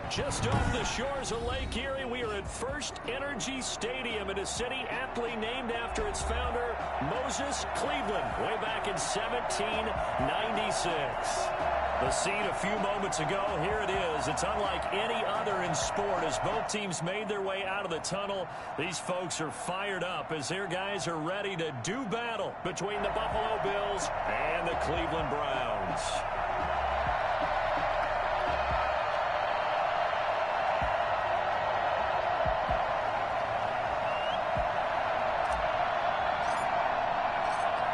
Just off the shores of Lake Erie, we are at First Energy Stadium in a city aptly named after its founder, Moses Cleveland, way back in 1796. The scene a few moments ago, here it is. It's unlike any other in sport as both teams made their way out of the tunnel. These folks are fired up as their guys are ready to do battle between the Buffalo Bills and the Cleveland Browns.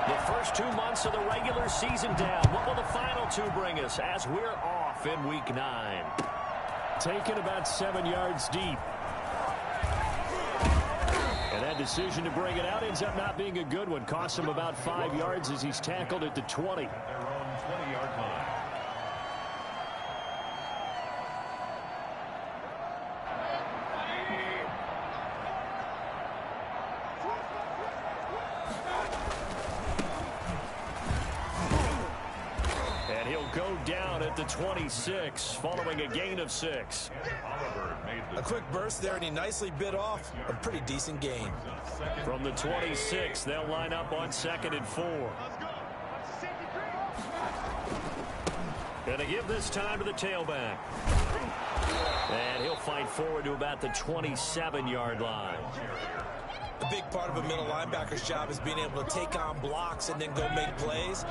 The first 2 months of the regular season down. What will the final two bring us as we're off in Week 9? Taken about 7 yards deep. And that decision to bring it out ends up not being a good one. Costs him about 5 yards as he's tackled at the 20. Their own 20-yard line. Go down at the 26 following a gain of 6. A quick burst there, and he nicely bit off a pretty decent gain. From the 26, they'll line up on 2nd and 4. Gonna give this time to the tailback. And he'll fight forward to about the 27-yard line. A big part of a middle linebacker's job is being able to take on blocks and then go make plays.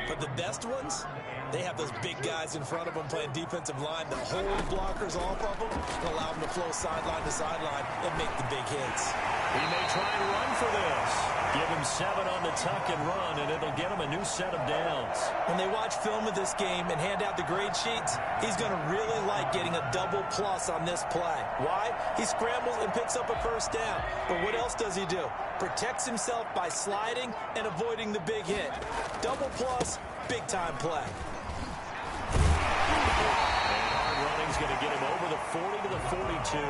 But the best ones, they have those big guys in front of them playing defensive line that hold blockers off of them and allow them to flow sideline to sideline and make the big hits. He may try and run for this. Give him 7 on the tuck and run, and it'll get him a new set of downs. When they watch film of this game and hand out the grade sheets, he's going to really like getting a double plus on this play. Why? He scrambles and picks up a first down. But what else does he do? Protects himself by sliding and avoiding the big hit. Double plus, big-time play. And hard running's going to get him over the 40 to the 42.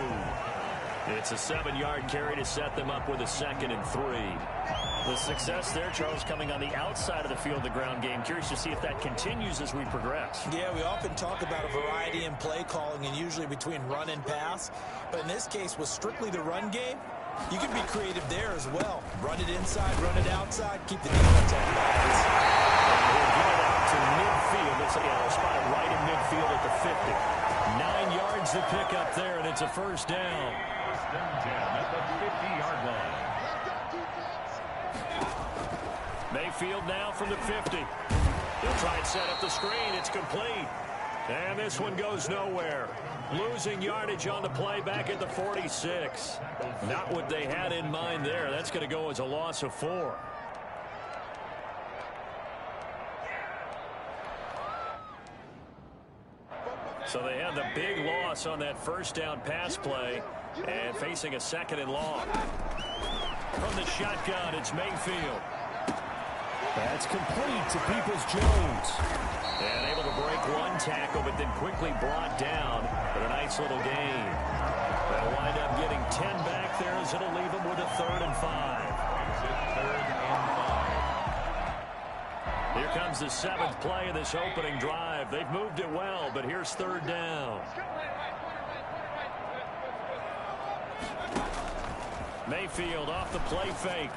It's a 7-yard carry to set them up with a 2nd and 3. The success there, Charles, coming on the outside of the field, the ground game. Curious to see if that continues as we progress. Yeah, we often talk about a variety in play calling and usually between run and pass. But in this case, with strictly the run game, you can be creative there as well. Run it inside, run it outside, keep the defense off balance. We'll get it out to midfield. Let's see, they'll spot it right in midfield at the 50. 9 yards to pick up there, and it's a first down. First and 10 at the 50-yard line. Mayfield now from the 50. He'll try and set up the screen. It's complete. And this one goes nowhere. Losing yardage on the play back at the 46. Not what they had in mind there. That's going to go as a loss of 4. So they had the big loss on that first down pass play and facing a 2nd and long. From the shotgun, it's Mayfield. That's complete to Peoples-Jones. And able to break one tackle, but then quickly brought down. But a nice little gain. They'll wind up getting 10 back there as it'll leave them with a 3rd and 5. Here comes the 7th play of this opening drive. They've moved it well, but here's 3rd down. Mayfield off the play fake.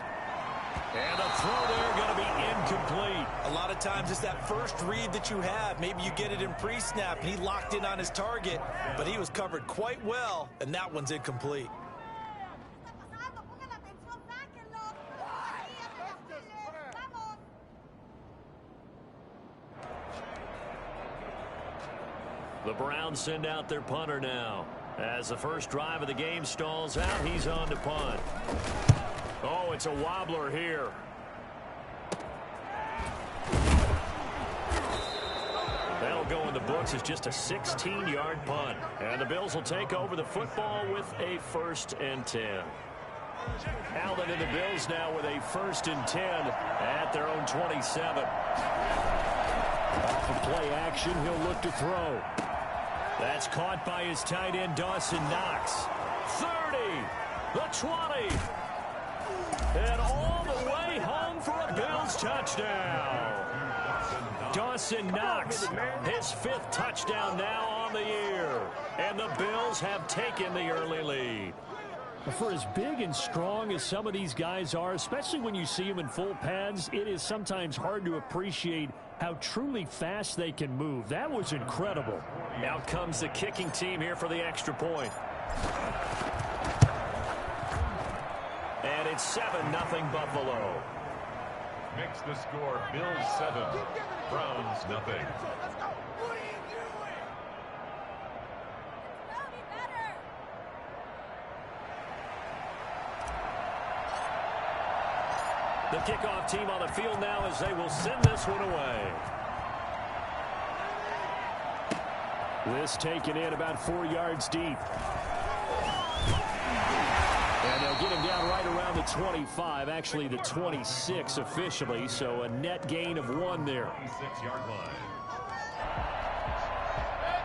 And the throw there going to be incomplete. A lot of times it's that first read that you have. Maybe you get it in pre-snap, and he locked in on his target, but he was covered quite well, and that one's incomplete. The Browns send out their punter now. As the first drive of the game stalls out, he's on to punt. Oh, it's a wobbler here. That'll go in the books as just a 16-yard punt. And the Bills will take over the football with a 1st and 10. Allen and the Bills now with a 1st and 10 at their own 27. Off of play action, he'll look to throw. That's caught by his tight end, Dawson Knox. 30, the 20, and all the way home for a Bills touchdown. Dawson Knox, his 5th touchdown now on on the year. And the Bills have taken the early lead. For as big and strong as some of these guys are, especially when you see them in full pads, it is sometimes hard to appreciate how truly fast they can move. That was incredible. Out comes the kicking team here for the extra point. And it's 7-0 Buffalo. Makes the score Bills 7, Browns nothing. The kickoff team on the field now as they will send this one away. This taken in about 4 yards deep. And they'll get him down right around the 25, actually the 26 officially, so a net gain of 1 there. 26-yard line.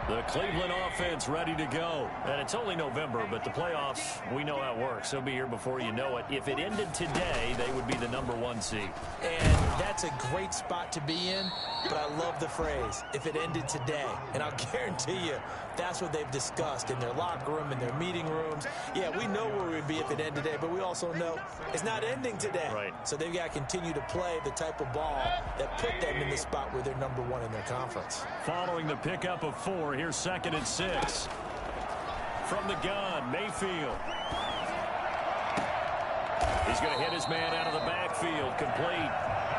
The Cleveland offense ready to go. And it's only November, but the playoffs, we know how it works. They'll be here before you know it. If it ended today, they would be the #1 seed. And that's a great spot to be in, but I love the phrase, if it ended today. And I'll guarantee you, that's what they've discussed in their locker room, in their meeting rooms. Yeah, we know where we'd be if it ended today, but we also know it's not ending today. Right. So they've got to continue to play the type of ball that put them in the spot where they're #1 in their conference. Following the pickup of 4, here's 2nd and 6. From the gun, Mayfield. He's going to hit his man out of the backfield, complete.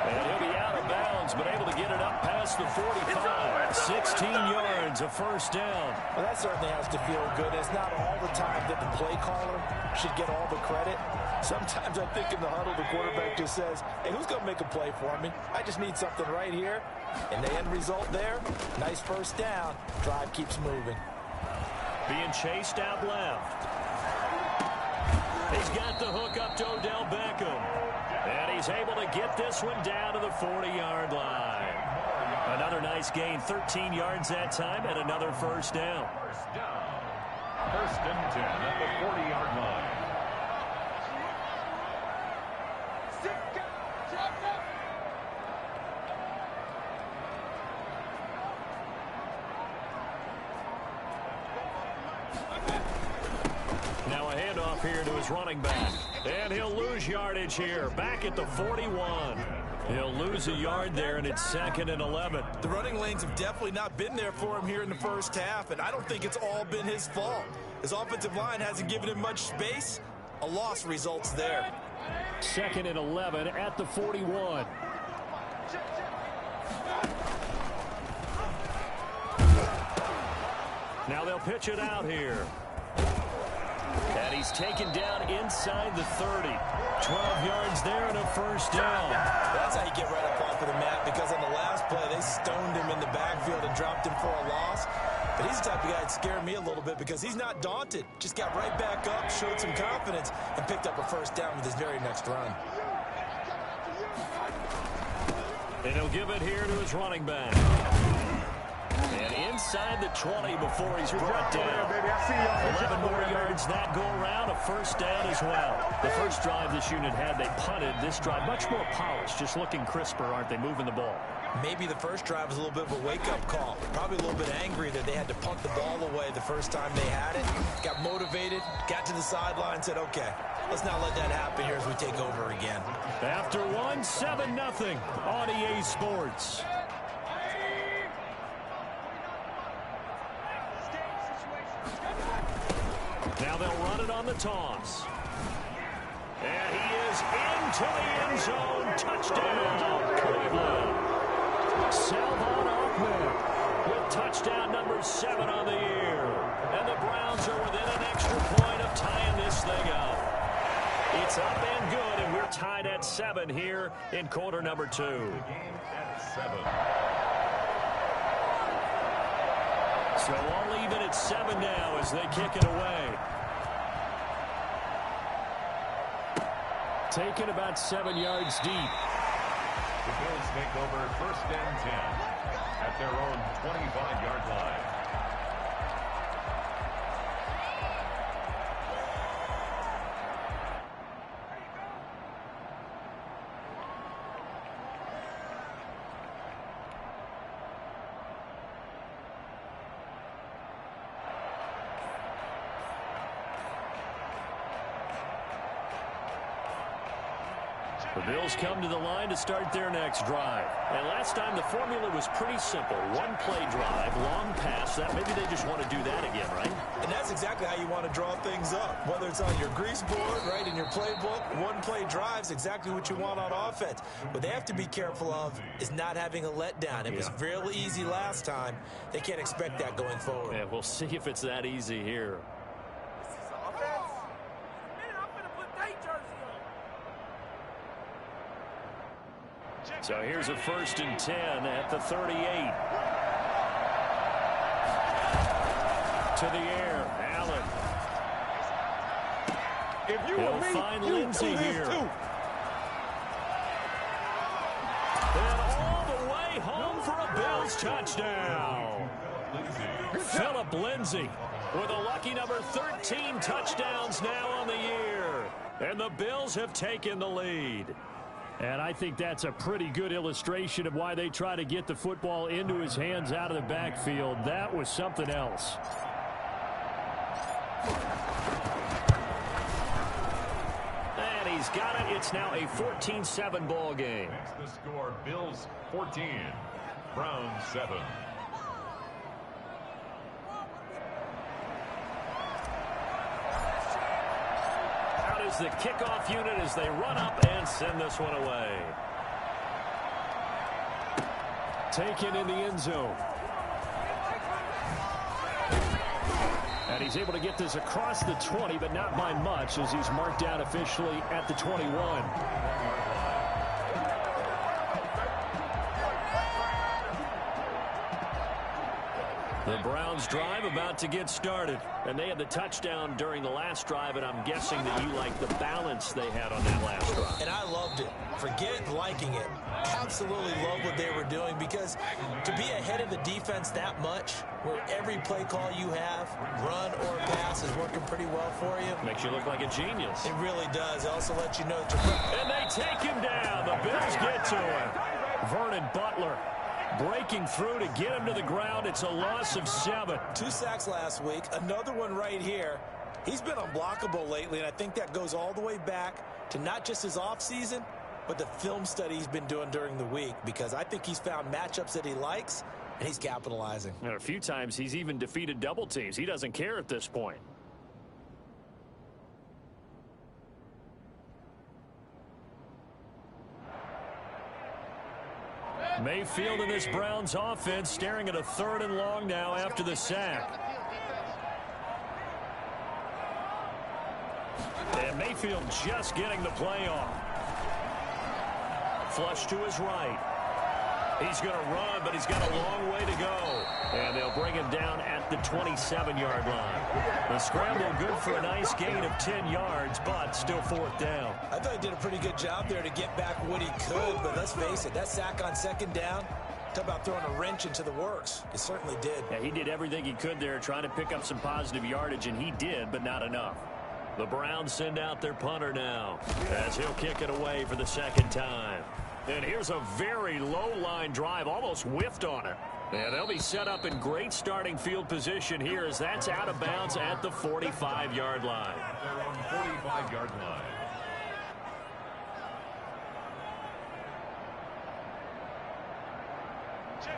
And he'll be out of bounds, but able to get it up past the 45. 16 yards, a first down. Well, that certainly has to feel good. It's not all the time that the play caller should get all the credit. Sometimes I think in the huddle, the quarterback just says, hey, who's going to make a play for me? I just need something right here. And the end result there, nice first down. Drive keeps moving. Being chased out left. He's got the hook up to Odell Beckham. And he's able to get this one down to the 40-yard line. Another nice gain, 13 yards that time, and another first down. First down. 1st and 10 at the 40-yard line. Now a handoff here to his running back. And he'll lose yardage here, back at the 41. He'll lose a yard there, and it's 2nd and 11. The running lanes have definitely not been there for him here in the first half, and I don't think it's all been his fault. His offensive line hasn't given him much space. A loss results there. 2nd and 11 at the 41. Now they'll pitch it out here. And he's taken down inside the 30. 12 yards there and a first down. That's how you get right up off of the mat, because on the last play, they stoned him in the backfield and dropped him for a loss. But he's the type of guy that scared me a little bit because he's not daunted. Just got right back up, showed some confidence, and picked up a first down with his very next run. And he'll give it here to his running back. And inside the 20 before he's brought down. 11 more yards that go around, a first down as well. The first drive this unit had, they punted. This drive, much more polished, just looking crisper, aren't they, moving the ball? Maybe the first drive was a little bit of a wake-up call. Probably a little bit angry that they had to punt the ball away the first time they had it. Got motivated, got to the sideline, said, okay, let's not let that happen here as we take over again. After 1, 7-0 on EA Sports. Now they'll run it on the toss. And he is into the end zone. Touchdown, Cleveland. Salvon Ahmed with touchdown number 7 on the year. And the Browns are within an extra point of tying this thing up. It's up and good, and we're tied at 7 here in quarter number 2. The game at 7. So all even at 7 now as they kick it away. Taken about 7 yards deep. The Bills take over 1st and 10 at their own 25-yard line. The Bills come to the line to start their next drive. And last time the formula was pretty simple. One play drive, long pass. That maybe they just want to do that again, right? And that's exactly how you want to draw things up. Whether it's on your grease board, right, in your playbook, one play drive is exactly what you want on offense. What they have to be careful of is not having a letdown. It was real easy last time. They can't expect that going forward. Yeah, we'll see if it's that easy here. So here's a 1st and 10 at the 38. To the air, Allen. If you He'll find Lindsey here. And all the way home for a Bills touchdown. Philip Lindsey with a lucky number 13 touchdowns now on the year. And the Bills have taken the lead. And I think that's a pretty good illustration of why they try to get the football into his hands out of the backfield. That was something else. And he's got it. It's now a 14-7 ball game. Makes the score Bills 14, Browns 7. Is the kickoff unit as they run up and send this one away. Taken in the end zone. And he's able to get this across the 20, but not by much as he's marked down officially at the 21. The Browns drive about to get started. And they had the touchdown during the last drive, and I'm guessing that you like the balance they had on that last drive. And I loved it. Forget liking it. Absolutely love what they were doing, because to be ahead of the defense that much, where every play call you have, run or pass, is working pretty well for you. Makes you look like a genius. It really does. It also lets you know that you're... And they take him down. The Bills get to him. Vernon Butler breaking through to get him to the ground. It's a loss of 7. 2 sacks last week. Another one right here. He's been unblockable lately, and I think that goes all the way back to not just his offseason, but the film study he's been doing during the week, because I think he's found matchups that he likes, and he's capitalizing. And a few times he's even defeated double teams. He doesn't care at this point. Mayfield in this Browns offense staring at a 3rd and long now after the sack. And Mayfield just getting the play off. Flush to his right. He's going to run, but he's got a long way to go. And they'll bring him down at the 27-yard line. The scramble good for a nice gain of 10 yards, but still 4th down. I thought he did a pretty good job there to get back what he could, but let's face it, that sack on 2nd down, talk about throwing a wrench into the works. It certainly did. Yeah, he did everything he could there trying to pick up some positive yardage, and he did, but not enough. The Browns send out their punter now as he'll kick it away for the 2nd time. And here's a very low-line drive, almost whiffed on it. And they'll be set up in great starting field position here as that's out of bounds at the 45-yard line. Their own 45-yard line.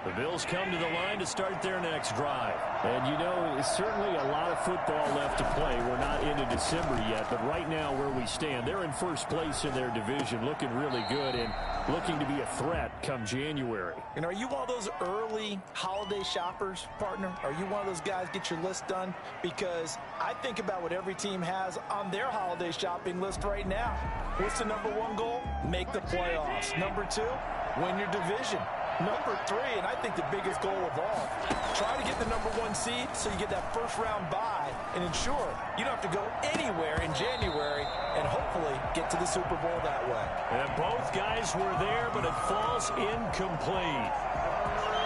The Bills come to the line to start their next drive. And, you know, it's certainly a lot of football left to play. We're not into December yet, but right now where we stand, they're in first place in their division, looking really good and looking to be a threat come January. And are you one of those early holiday shoppers, partner? Are you one of those guys get your list done? Because I think about what every team has on their holiday shopping list right now. What's the #1 goal? Make the playoffs. #2, win your division. #3, and I think the biggest goal of all, try to get the #1 seed so you get that first-round bye and ensure you don't have to go anywhere in January and hopefully get to the Super Bowl that way. And both guys were there, but it falls incomplete.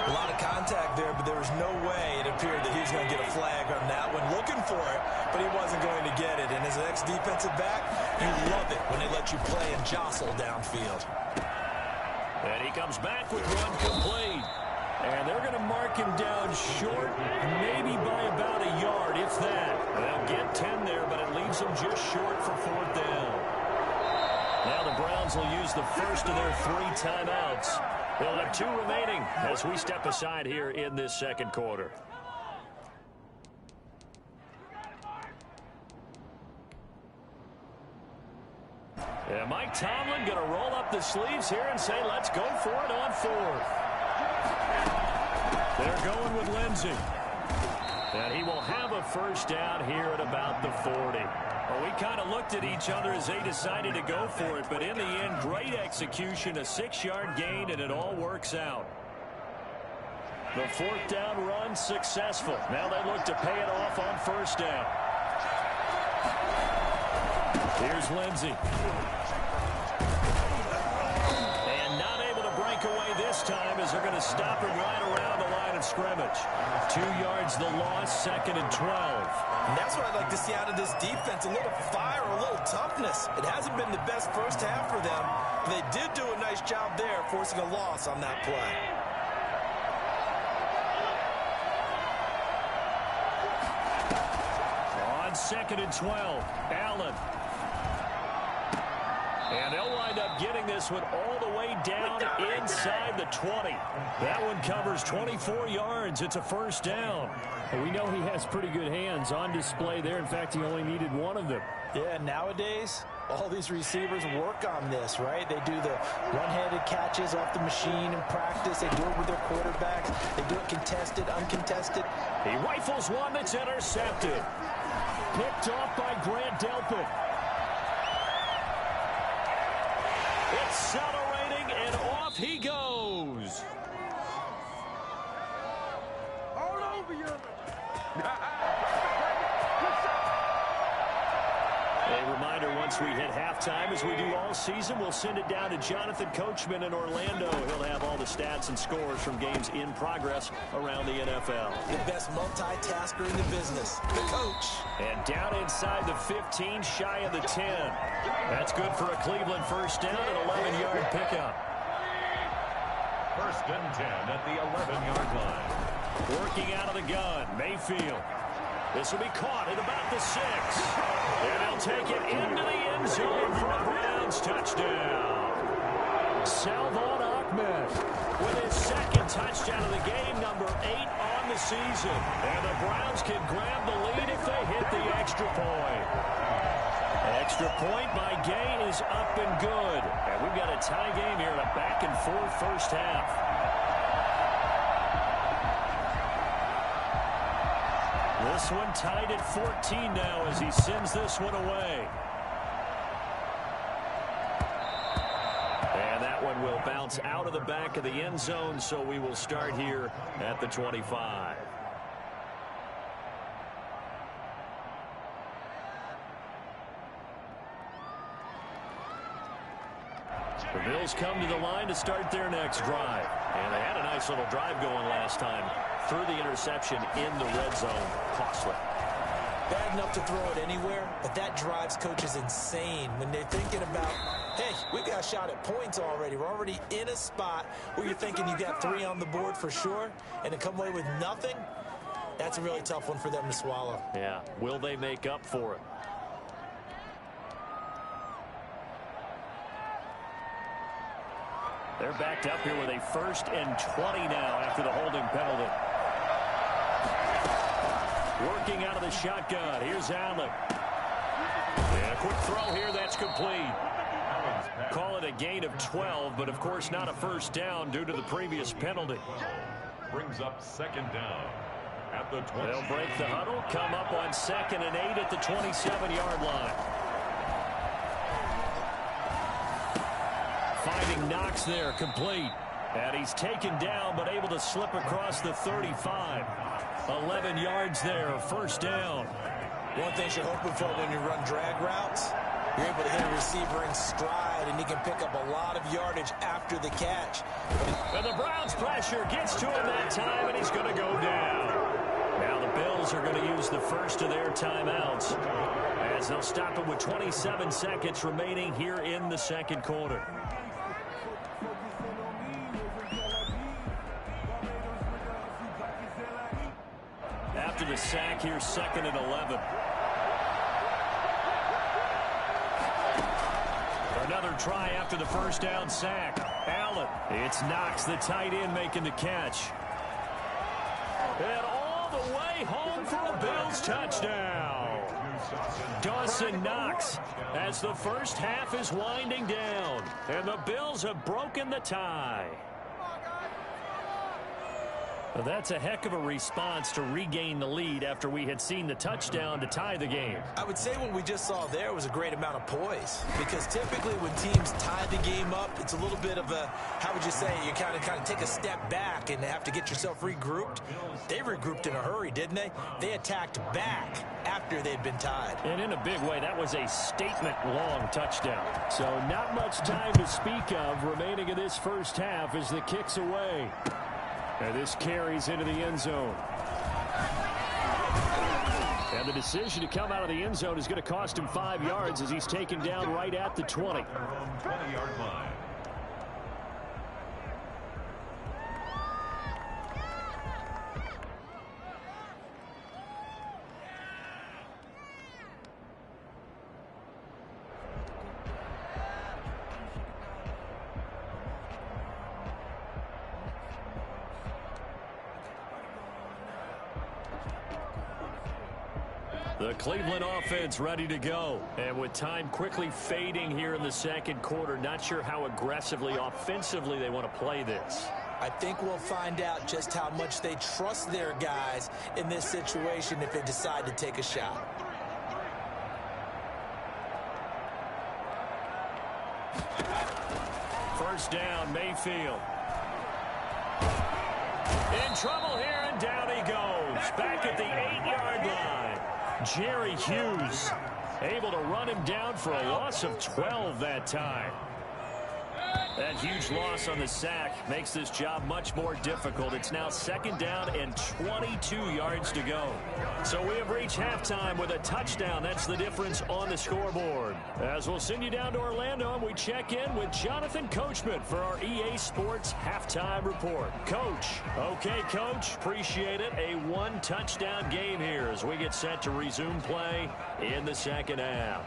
A lot of contact there, but there was no way it appeared that he was going to get a flag on that one. Looking for it, but he wasn't going to get it. And as an ex-defensive back, you love it when they let you play and jostle downfield. And he comes back with one complete. And they're going to mark him down short, maybe by about a yard, if that. They'll get 10 there, but it leaves him just short for 4th down. Now the Browns will use the first of their 3 timeouts. They'll have 2 remaining as we step aside here in this second quarter. And Mike Tomlin going to roll up the sleeves here and say, let's go for it on 4th. They're going with Lindsey. And he will have a first down here at about the 40. Well, we kind of looked at each other as they decided to go for it, but in the end, great execution, a 6-yard gain, and it all works out. The 4th down run successful. Now they look to pay it off on first down. Here's Lindsey. And not able to break away this time as they're going to stop him right around the line of scrimmage. 2 yards the loss, 2nd and 12. And that's what I'd like to see out of this defense, a little fire, a little toughness. It hasn't been the best first half for them. They did do a nice job there, forcing a loss on that play. On 2nd and 12, Allen. And they'll wind up getting this one all the way down inside the 20. That one covers 24 yards. It's a first down. Well, we know he has pretty good hands on display there. In fact, he only needed 1 of them. Yeah, nowadays, all these receivers work on this, right? They do the one-handed catches off the machine in practice. They do it with their quarterbacks. They do it contested, uncontested. He rifles one that's intercepted. Picked off by Grant Delpit. Accelerating, and off he goes. All over you. A reminder, once we hit halftime, as we do all season, we'll send it down to Jonathan Coachman in Orlando. He'll have all the stats and scores from games in progress around the NFL. The best multitasker in the business, the coach. And down inside the 15, shy of the 10. That's good for a Cleveland first down, an 11-yard pickup. 1st and 10 at the 11-yard line. Working out of the gun, Mayfield. This will be caught at about the 6. And they'll take it into the end zone for a Browns touchdown. Salvon Ahmed with his 2nd touchdown of the game, number 8 on the season. And the Browns can grab the lead if they hit the extra point. Extra point by Gay is up and good. And we've got a tie game here in a back-and-forth first half. This one tied at 14 now as he sends this one away. And that one will bounce out of the back of the end zone, so we will start here at the 25. The Bills come to the line to start their next drive. And they had a nice little drive going last time. Through the interception in the red zone. Costly. Bad enough to throw it anywhere, but that drives coaches insane when they're thinking about, hey, we got a shot at points already. We're already in a spot where you're thinking you got 3 on the board for sure, and to come away with nothing, that's a really tough one for them to swallow. Yeah. Will they make up for it? They're backed up here with a 1st and 20 now after the holding penalty. Working out of the shotgun. Here's Allen. And a quick throw here. That's complete. Call it a gain of 12, but of course not a first down due to the previous penalty. Brings up 2nd down at the 20. They'll break the huddle, come up on 2nd and 8 at the 27-yard line. Finding Knox there, complete. And he's taken down, but able to slip across the 35. 11 yards there, first down. One thing you're hoping for when you run drag routes, you're able to hit a receiver in stride, and he can pick up a lot of yardage after the catch. And the Browns' pressure gets to him that time, and he's going to go down. Now the Bills are going to use the first of their timeouts as they'll stop it with 27 seconds remaining here in the second quarter. After the sack, here's 2nd and 11. Another Another try after the first down sack. Allen. It's Knox, the tight end, making the catch. And all the way home for a Bills touchdown. Dawson Knox as the first half is winding down. And the Bills have broken the tie. Well, that's a heck of a response to regain the lead after we had seen the touchdown to tie the game. I would say what we just saw there was a great amount of poise, because typically when teams tie the game up, it's a little bit of a, how would you say, you kind of take a step back and have to get yourself regrouped. They regrouped in a hurry, didn't they? They attacked back after they'd been tied. And in a big way, that was a statement-long touchdown. So not much time to speak of remaining in this first half as the kick's away. And this carries into the end zone. And the decision to come out of the end zone is going to cost him 5 yards as he's taken down right at the 20. 20-yard line. The Cleveland offense ready to go. And with time quickly fading here in the second quarter, not sure how aggressively, offensively they want to play this. I think we'll find out just how much they trust their guys in this situation if they decide to take a shot. First down, Mayfield. In trouble here, and down he goes. Back at the 8-yard line. Jerry Hughes able to run him down for a loss of 12 that time. That huge loss on the sack makes this job much more difficult. It's now second down and 22 yards to go. So we have reached halftime with a touchdown. That's the difference on the scoreboard. As we'll send you down to Orlando, and we check in with Jonathan Coachman for our EA Sports Halftime Report. Coach. Okay, Coach. Appreciate it. A one-touchdown game here as we get set to resume play in the second half.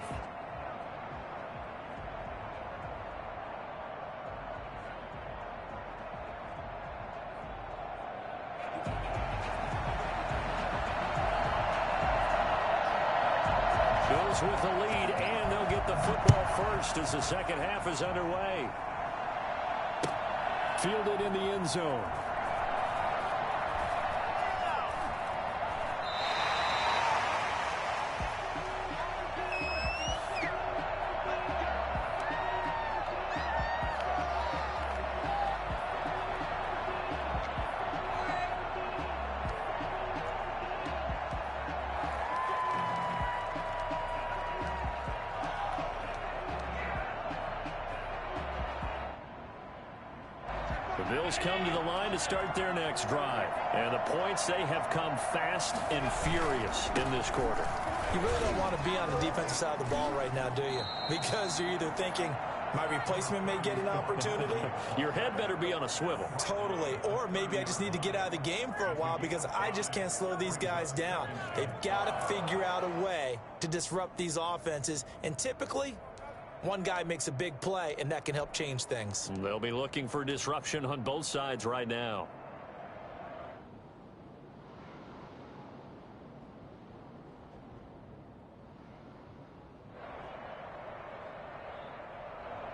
Bills with the lead, and they'll get the football first as the second half is underway. Fielded in the end zone. The Bills come to the line to start their next drive. And the points, they have come fast and furious in this quarter. You really don't want to be on the defensive side of the ball right now, do you? Because you're either thinking, my replacement may get an opportunity. Your head better be on a swivel. Totally. Or maybe I just need to get out of the game for a while because I just can't slow these guys down. They've got to figure out a way to disrupt these offenses. And typically, one guy makes a big play, and that can help change things. They'll be looking for disruption on both sides right now.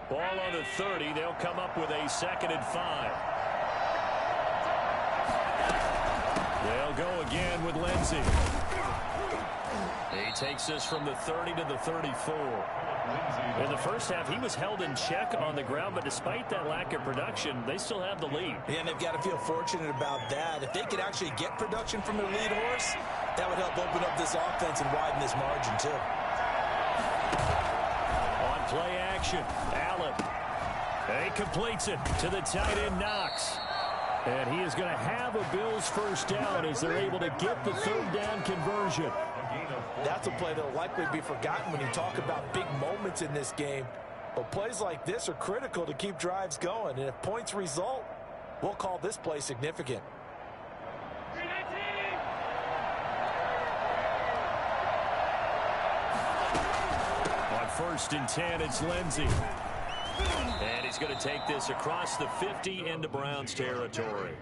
Ball on the 30. They'll come up with a 2nd and 5. They'll go again with Lindsey. He takes this from the 30 to the 34. In the first half, he was held in check on the ground, but despite that lack of production, they still have the lead. And they've got to feel fortunate about that. If they could actually get production from their lead horse, that would help open up this offense and widen this margin, too. On play action, Allen. He completes it to the tight end, Knox. And he is going to have a Bills first down as they're able to get the 3rd down conversion. That's a play that will likely be forgotten when you talk about big moments in this game. But plays like this are critical to keep drives going. And if points result, we'll call this play significant. On 1st and 10, it's Lindsey. And he's going to take this across the 50 into Browns territory.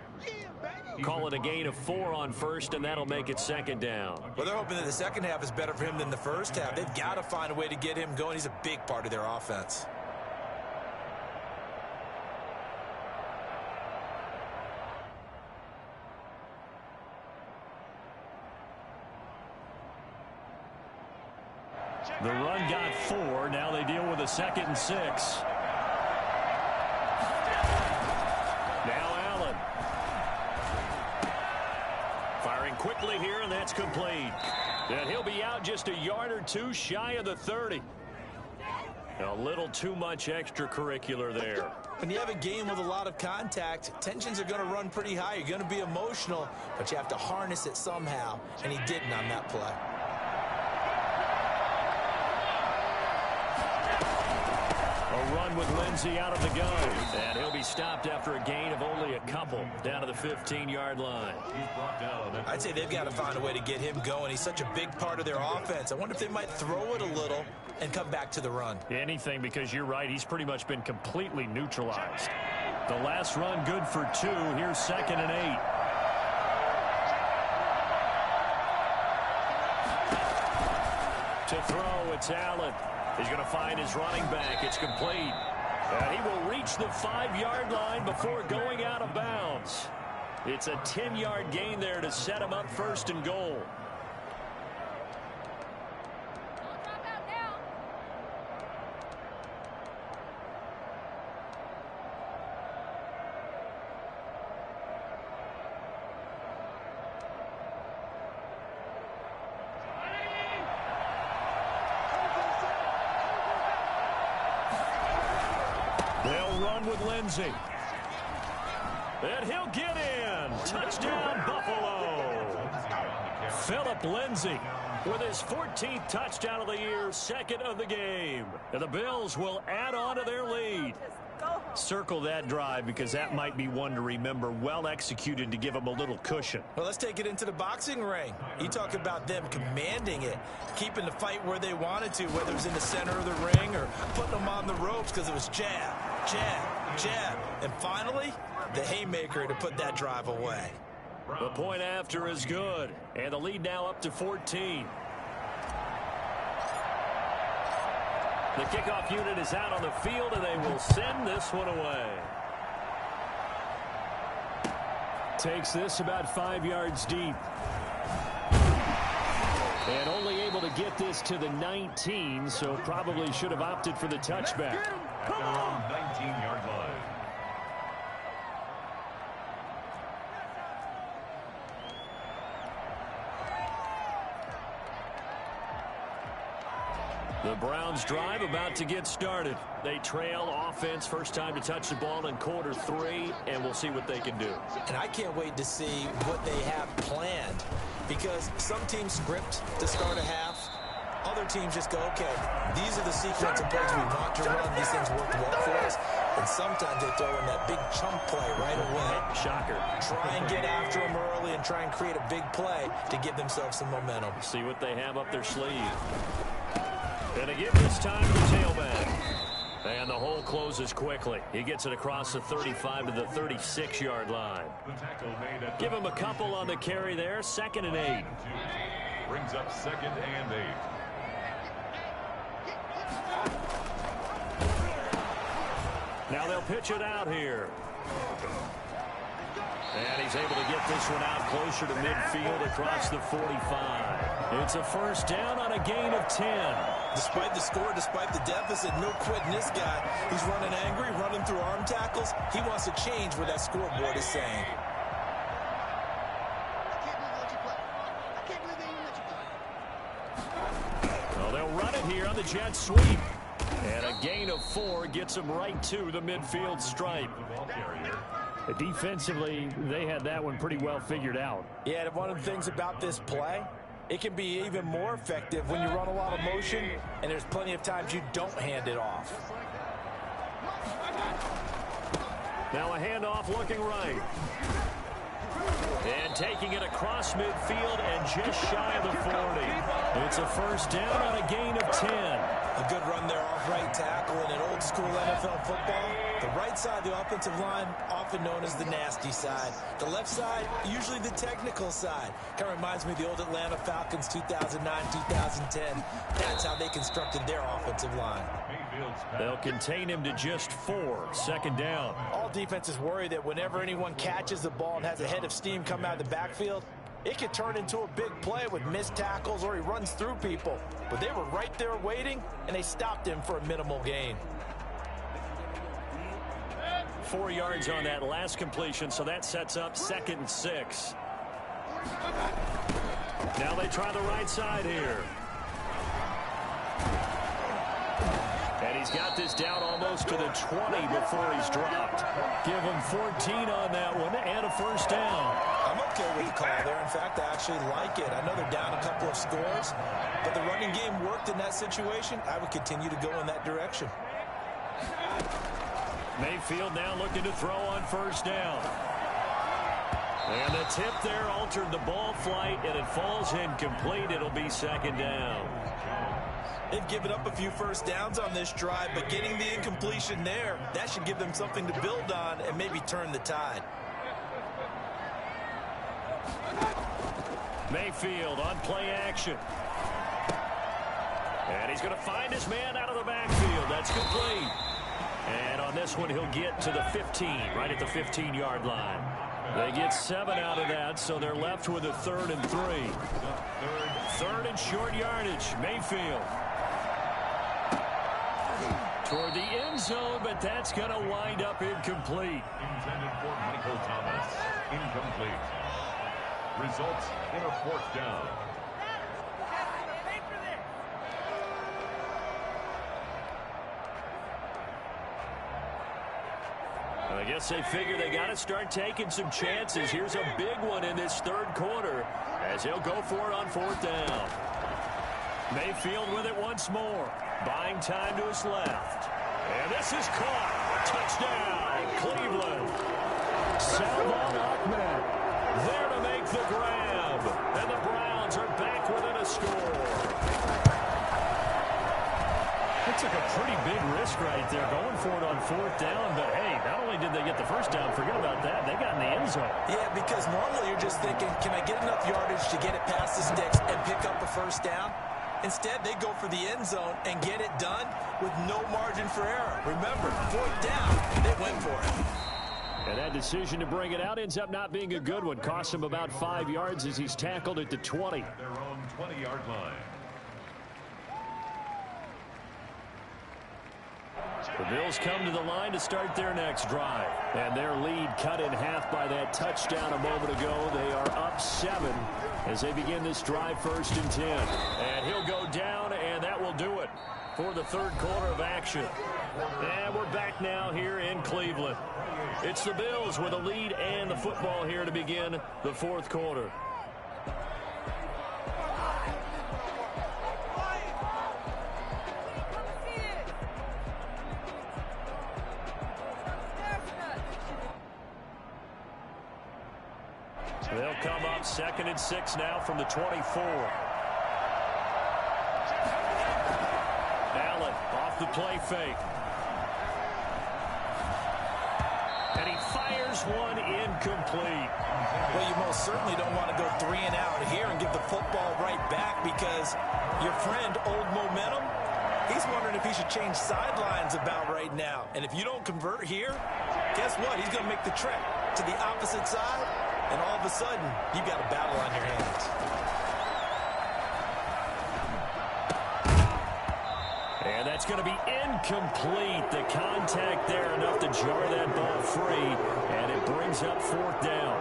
Call it a gain of 4 on first, and that'll make it 2nd down. Well, they're hoping that the second half is better for him than the first half. They've got to find a way to get him going. He's a big part of their offense. The run got 4. Now they deal with a 2nd and 6. Now Allen. Firing quickly here, and that's complete. And he'll be out just a yard or 2 shy of the 30. A little too much extracurricular there. When you have a game with a lot of contact, tensions are going to run pretty high. You're going to be emotional, but you have to harness it somehow, and he didn't on that play. A run with Lindsey out of the gun. And he'll be stopped after a gain of only a couple down to the 15-yard line. I'd say they've got to find a way to get him going. He's such a big part of their offense. I wonder if they might throw it a little and come back to the run. Anything, because you're right. He's pretty much been completely neutralized. The last run good for 2. Here's 2nd and 8. To throw, it's Allen. He's going to find his running back. It's complete. And he will reach the 5-yard line before going out of bounds. It's a 10-yard gain there to set him up 1st and goal. They'll run with Lindsey. And he'll get in. Touchdown, Buffalo. Philip Lindsey with his 14th touchdown of the year, 2nd of the game. And the Bills will add on to their lead. Circle that drive because that might be one to remember. Well executed to give them a little cushion. Well, let's take it into the boxing ring. You talk about them commanding it, keeping the fight where they wanted to, whether it was in the center of the ring or putting them on the ropes because it was jab, jab, jab. And finally, the haymaker to put that drive away. The point after is good. And the lead now up to 14. The kickoff unit is out on the field, and they will send this one away. Takes this about 5 yards deep. And only able to get this to the 19, so probably should have opted for the touchback. Come on, 19-yard line. The Browns drive about to get started. They trail offense, first time to touch the ball in quarter 3, and we'll see what they can do. And I can't wait to see what they have planned, because some teams script to start a half. Other teams just go, okay, these are the sequence of plays we want to run. These things work well for us. And sometimes they throw in that big chunk play right away. Shocker. Try and get after them early and try and create a big play to give themselves some momentum. See what they have up their sleeve. And again this time the tailback. And the hole closes quickly. He gets it across the 35 to the 36-yard line. Give him a couple on the carry there. 2nd and 8. Brings up 2nd and 8. Now they'll pitch it out here. And he's able to get this one out closer to midfield across the 45. It's a first down on a gain of 10. Despite the score, despite the deficit, no quitting this guy. He's running angry, running through arm tackles. He wants to change what that scoreboard is saying. Well, they'll run it here on the jet sweep. And a gain of 4 gets him right to the midfield stripe. Defensively, they had that one pretty well figured out. Yeah, and one of the things about this play, it can be even more effective when you run a lot of motion, and there's plenty of times you don't hand it off. Now a handoff looking right. And taking it across midfield and just shy of the 40. It's a first down on a gain of 10. A good run there off right tackle in an old-school NFL football. The right side of the offensive line, often known as the nasty side. The left side, usually the technical side. Kind of reminds me of the old Atlanta Falcons 2009-2010. That's how they constructed their offensive line. They'll contain him to just 4. Second down. All defenses worry that whenever anyone catches the ball and has a head of steam come out of the backfield, it could turn into a big play with missed tackles or he runs through people. But they were right there waiting, and they stopped him for a minimal gain. 4 yards on that last completion, so that sets up 2nd and 6. Now they try the right side here. And he's got this down almost to the 20 before he's dropped. Give him 14 on that one and a first down. I'm okay with the call there. In fact, I actually like it. I know they're down a couple of scores, but the running game worked in that situation. I would continue to go in that direction. Mayfield now looking to throw on first down. And the tip there altered the ball flight, and it falls incomplete. It'll be 2nd down. They've given up a few first downs on this drive, but getting the incompletion there, that should give them something to build on and maybe turn the tide. Mayfield on play action. And he's going to find his man out of the backfield. That's complete. And on this one, he'll get to the 15, right at the 15-yard line. They get 7 out of that, so they're left with a 3rd and 3. 3rd and short yardage. Mayfield toward the end zone, but that's going to wind up incomplete. Intended for Michael Thomas. Incomplete. Results in a 4th down. I guess they figure they got to start taking some chances. Here's a big one in this 3rd quarter as he'll go for it on 4th down. Mayfield with it once more. Buying time to his left. And this is caught. Touchdown, Cleveland. Salvon Ahmed there to make the grab. And the Browns are back within a score. That took a pretty big risk right there, going for it on 4th down. But, hey, not only did they get the first down, forget about that, they got in the end zone. Yeah, because normally you're just thinking, can I get enough yardage to get it past the sticks and pick up a first down? Instead, they go for the end zone and get it done with no margin for error. Remember, 4th down, they went for it. And that decision to bring it out ends up not being a good one. Costs him about 5 yards as he's tackled at the 20. Their own 20-yard line. The Bills come to the line to start their next drive. And their lead cut in half by that touchdown a moment ago. They are up 7 as they begin this drive 1st and 10. And he'll go down, and that will do it for the 3rd quarter of action. And we're back now here in Cleveland. It's the Bills with a lead and the football here to begin the 4th quarter. They'll come up 2nd and 6 now from the 24. Allen off the play fake. And he fires one incomplete. Well, you most certainly don't want to go 3 and out here and give the football right back because your friend, Old Momentum, he's wondering if he should change sidelines about right now. And if you don't convert here, guess what? He's going to make the trek to the opposite side. And all of a sudden, you've got a battle on your hands. And that's going to be incomplete. The contact there enough to jar that ball free. And it brings up 4th down.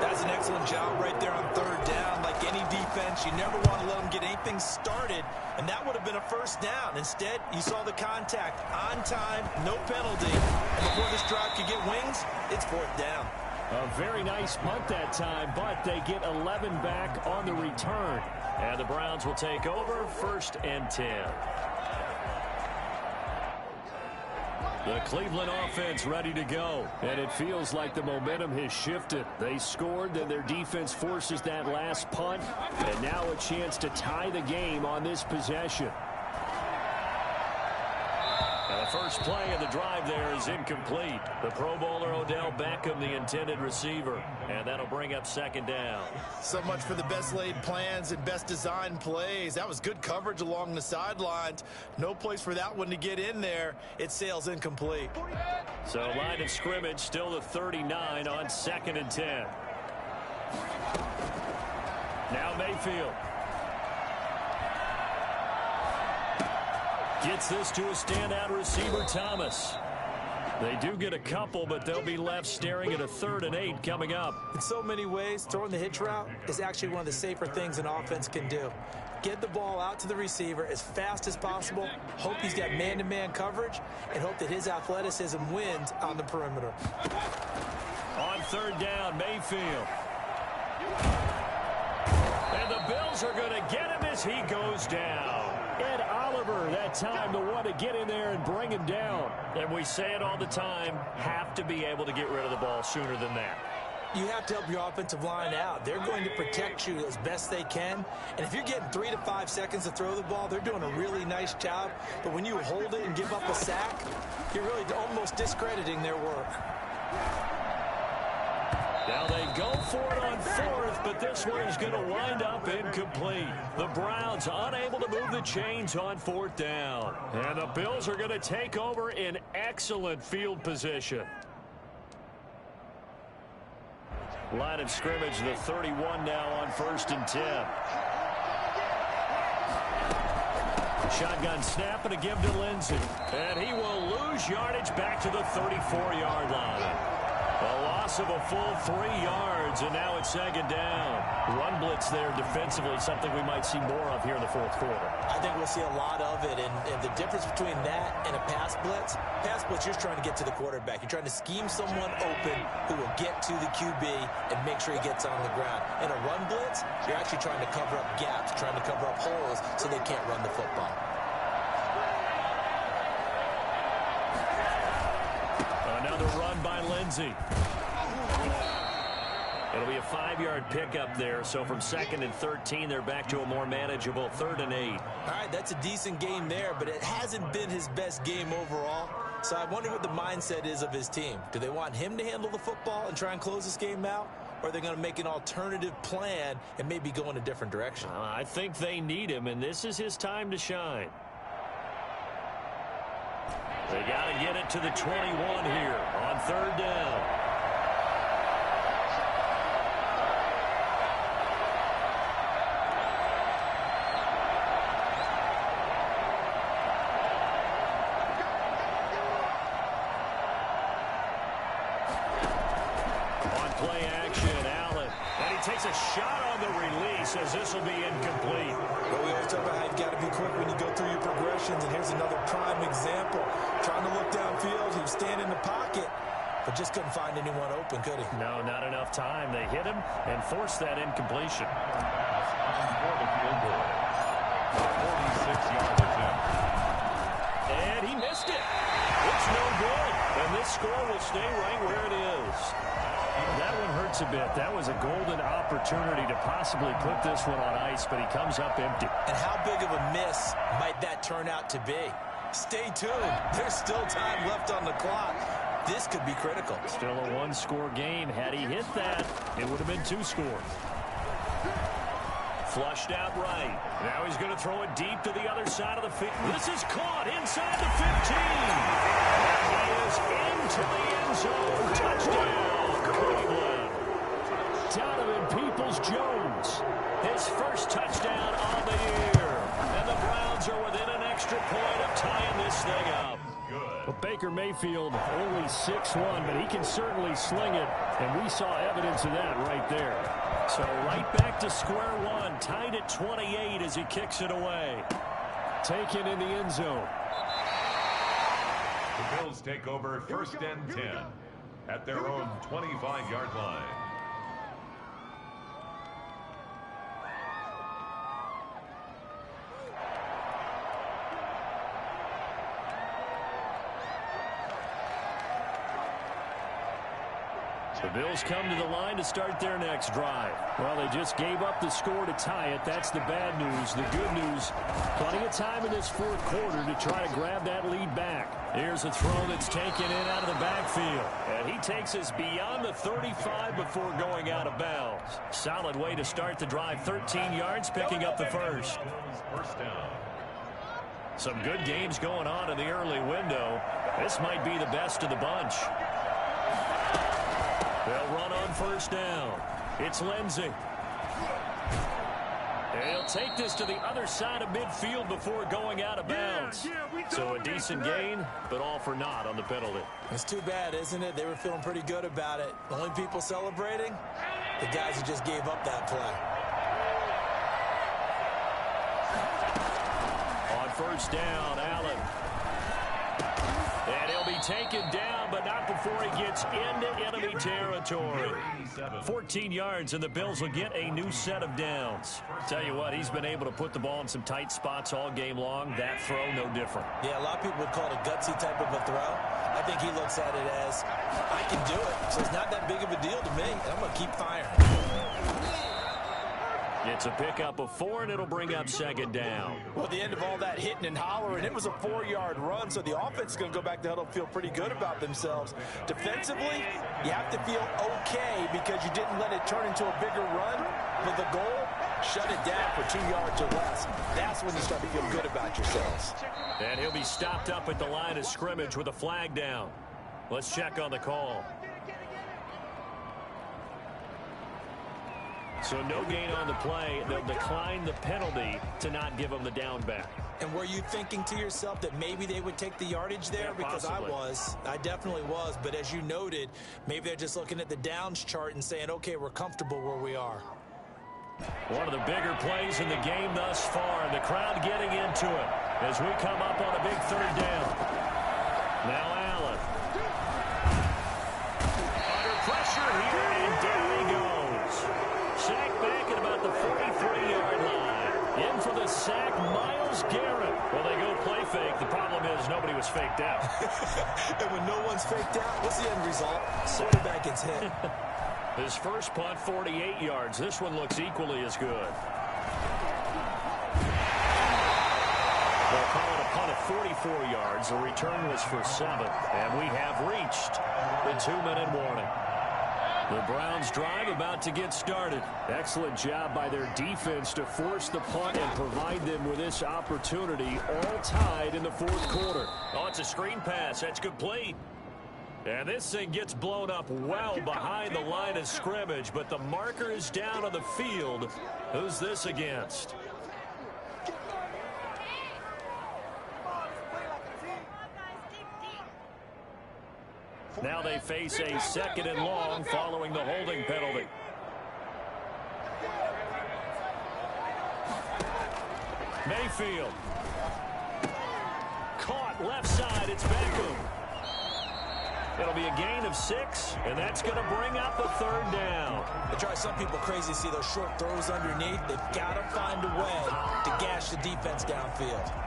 That's an excellent job right there on 3rd down. Like any defense, you never want to let them get anything started. And that would have been a first down. Instead, you saw the contact on time, no penalty. And before this drive could get wings, it's 4th down. A very nice punt that time, but they get 11 back on the return. And the Browns will take over 1st and 10. The Cleveland offense ready to go. And it feels like the momentum has shifted. They scored, then their defense forces that last punt. And now a chance to tie the game on this possession. First play of the drive there is incomplete. The Pro Bowler Odell Beckham, the intended receiver. And that'll bring up second down. So much for the best laid plans and best designed plays. That was good coverage along the sidelines. No place for that one to get in there. It sails incomplete. So line of scrimmage still the 39 on 2nd and 10. Now Mayfield. Gets this to a standout receiver, Thomas. They do get a couple, but they'll be left staring at a 3rd and 8 coming up. In so many ways, throwing the hitch route is actually one of the safer things an offense can do. Get the ball out to the receiver as fast as possible, hope he's got man-to-man coverage, and hope that his athleticism wins on the perimeter. On 3rd down, Mayfield. And the Bills are going to get him as he goes down. Ed Oliver, that time to want to get in there and bring him down. And we say it all the time, have to be able to get rid of the ball sooner than that. You have to help your offensive line out. They're going to protect you as best they can. And if you're getting 3 to 5 seconds to throw the ball, they're doing a really nice job. But when you hold it and give up a sack, you're really almost discrediting their work. Now they go for it on 4th, but this one is going to wind up incomplete. The Browns unable to move the chains on 4th down. And the Bills are going to take over in excellent field position. Line of scrimmage, the 31 now on 1st and 10. Shotgun snap and a give to Lindsey. And he will lose yardage back to the 34-yard line. A loss of a full 3 yards, and now it's 2nd down. Run blitz there defensively, something we might see more of here in the 4th quarter. I think we'll see a lot of it, and the difference between that and a pass blitz, you're trying to get to the quarterback. You're trying to scheme someone open who will get to the QB and make sure he gets on the ground. In a run blitz, you're actually trying to cover up gaps, trying to cover up holes so they can't run the football. Another run by Lindsey. It'll be a 5-yard pickup there, so from 2nd and 13, they're back to a more manageable 3rd and 8. All right, that's a decent game there, but it hasn't been his best game overall. So I wonder what the mindset is of his team. Do they want him to handle the football and try and close this game out? Or are they going to make an alternative plan and maybe go in a different direction? I think they need him, and this is his time to shine. They got to get it to the 21 here on 3rd down. Takes a shot on the release as this will be incomplete. Well, we always talk about how you've got to be quick when you go through your progressions, and here's another prime example. Trying to look downfield, he was standing in the pocket, but just couldn't find anyone open, could he? No, not enough time. They hit him and forced that incompletion. For the field goal. 46-yard attempt. And he missed it. It's no good. And this score will stay right where it is. That one hurts a bit. That was a golden opportunity to possibly put this one on ice, but he comes up empty. And how big of a miss might that turn out to be? Stay tuned. There's still time left on the clock. This could be critical. Still a 1-score game. Had he hit that, it would have been 2 scores. Flushed out right. Now he's going to throw it deep to the other side of the field. This is caught inside the 15. And he is into the end zone. Touchdown, Cleveland. Donovan Peoples-Jones. His first touchdown on the year. And the Browns are within an extra point of tying this thing up. Well, Baker Mayfield only 6'1", but he can certainly sling it, and we saw evidence of that right there. So right back to square one, tied at 28 as he kicks it away. Taken in the end zone. The Bills take over 1st and 10 at their own 25-yard line. The Bills come to the line to start their next drive. Well, they just gave up the score to tie it. That's the bad news. The good news, plenty of time in this fourth quarter to try to grab that lead back. Here's a throw that's taken in out of the backfield. And he takes us beyond the 35 before going out of bounds. Solid way to start the drive. 13 yards, picking up the first. First down. Some good games going on in the early window. This might be the best of the bunch. They'll run on first down. It's Lindsey. He'll take this to the other side of midfield before going out of bounds. So a decent gain, but all for naught on the penalty. It's too bad, isn't it? They were feeling pretty good about it. The only people celebrating, the guys who just gave up that play. On first down, Allen. And he'll be taken down, but not before he gets into enemy territory. 14 yards, and the Bills will get a new set of downs. Tell you what, he's been able to put the ball in some tight spots all game long. That throw, no different. Yeah, a lot of people would call it a gutsy type of a throw. I think he looks at it as, I can do it, so it's not that big of a deal to me, and I'm going to keep firing. It's a pickup of 4, and it'll bring up second down. Well, at the end of all that hitting and hollering, it was a 4-yard run, so the offense is going to go back to huddle and feel pretty good about themselves. Defensively, you have to feel okay because you didn't let it turn into a bigger run. But the goal, shut it down for 2 yards or less. That's when you start to feel good about yourselves. And he'll be stopped up at the line of scrimmage with a flag down. Let's check on the call. So no gain on the play. They'll decline the penalty to not give them the down back. And were you thinking to yourself that maybe they would take the yardage there? Yeah, because I definitely was. But as you noted, maybe they're just looking at the downs chart and saying, okay, we're comfortable where we are. One of the bigger plays in the game thus far, and the crowd getting into it as we come up on a big third down. Now Allen. Under pressure here, and down he goes. Sack back at about the 43-yard line. In for the sack, Myles Garrett. Well, they go play fake. The problem is nobody was faked out. And when no one's faked out, what's the end result? Quarterback gets hit. His first punt, 48 yards. This one looks equally as good. They'll call it a punt of 44 yards. The return was for 7. And we have reached the 2-minute warning. The Browns drive about to get started. Excellent job by their defense to force the punt and provide them with this opportunity, all tied in the fourth quarter. Oh, it's a screen pass. That's complete. And this thing gets blown up well behind the line of scrimmage, but the marker is down on the field. Who's this against? Now they face a 2nd and long following the holding penalty. Mayfield. Caught left side. It's Beckham. It'll be a gain of 6, and that's going to bring up a third down. They drive some people crazy to see those short throws underneath. They've got to find a way to gash the defense downfield.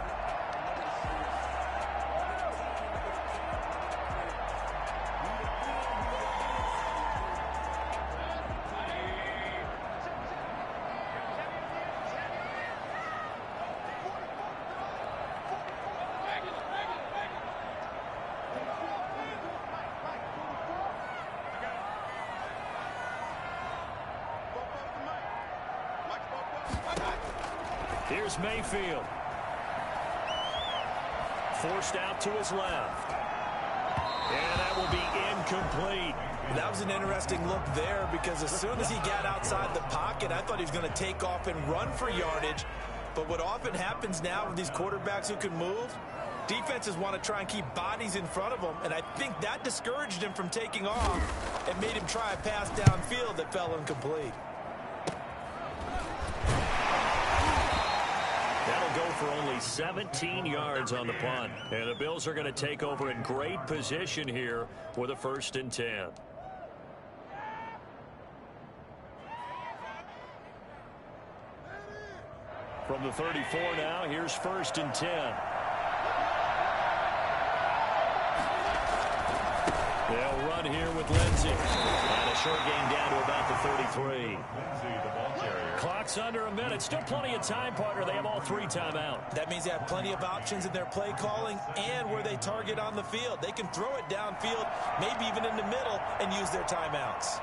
Here's Mayfield. Forced out to his left. And that will be incomplete. That was an interesting look there because as soon as he got outside the pocket, I thought he was going to take off and run for yardage. But what often happens now with these quarterbacks who can move, defenses want to try and keep bodies in front of them. And I think that discouraged him from taking off and made him try a pass downfield that fell incomplete. That'll go for only 17 yards on the punt. And the Bills are going to take over in great position here with a 1st and 10. From the 34 now, here's 1st and 10. They'll run run here with Lindsey. And a short game down to about the 33. Lindsey, the ball carrier. Clock's under a minute. Still plenty of time, partner. They have all 3 timeouts. That means they have plenty of options in their play calling and where they target on the field. They can throw it downfield, maybe even in the middle, and use their timeouts.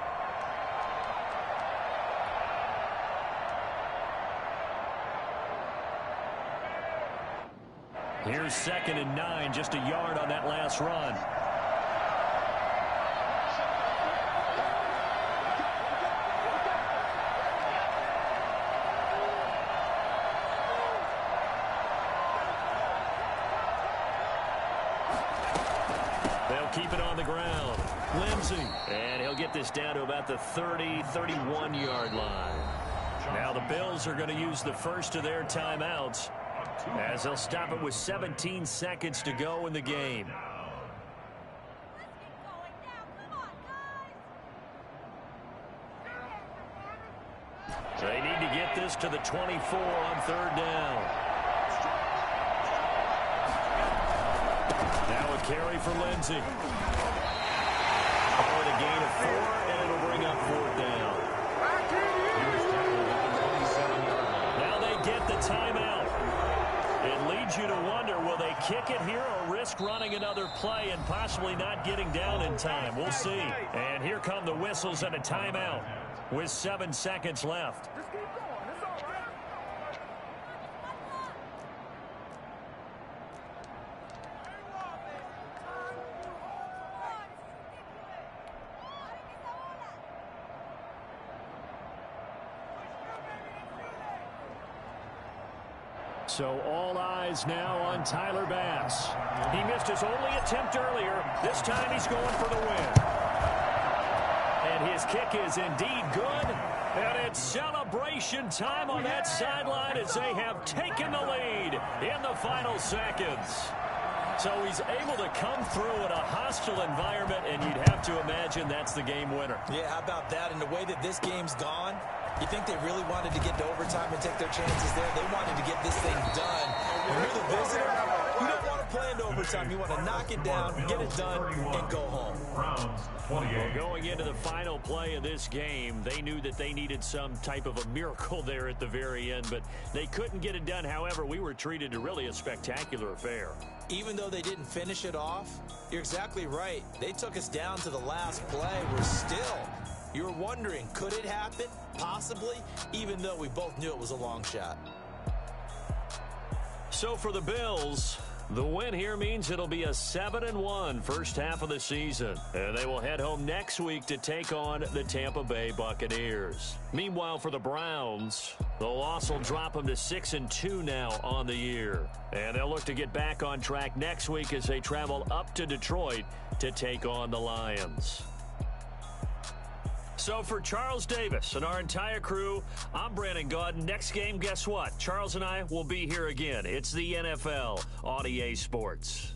Here's 2nd and 9, just a yard on that last run. They'll keep it on the ground. Lindsey. And he'll get this down to about the 30, 31-yard line. Now the Bills are going to use the first of their timeouts, as they'll stop it with 17 seconds to go in the game. They need to get this to the 24 on 3rd down. Now a carry for Lindsey. Oh, and a gain of 4, and it'll bring up 4th down. Now they get the timeout. It leads you to wonder, will they kick it here or risk running another play and possibly not getting down in time? We'll see. And here come the whistles and a timeout with 7 seconds left. Just keep going. It's all right. So all eyes now on Tyler Bass. He missed his only attempt earlier. This time he's going for the win. And his kick is indeed good. And it's celebration time on that sideline as they have taken the lead in the final seconds. So he's able to come through in a hostile environment, and you'd have to imagine that's the game winner. Yeah, how about that? And the way that this game's gone, you think they really wanted to get to overtime and take their chances there? They wanted to get this thing done. When you're the visitor, you don't want to play into overtime. You want to knock it down, get it done, and go home. Well, going into the final play of this game, they knew that they needed some type of a miracle there at the very end, but they couldn't get it done. However, we were treated to really a spectacular affair. Even though they didn't finish it off, you're exactly right. They took us down to the last play. We're still, you're wondering, could it happen? Possibly, even though we both knew it was a long shot. So for the Bills, the win here means it'll be a 7-1 first half of the season. And they will head home next week to take on the Tampa Bay Buccaneers. Meanwhile, for the Browns, the loss will drop them to 6-2 now on the year. And they'll look to get back on track next week as they travel up to Detroit to take on the Lions. So for Charles Davis and our entire crew, I'm Brandon Gaudin. Next game, guess what? Charles and I will be here again. It's the NFL on EA Sports.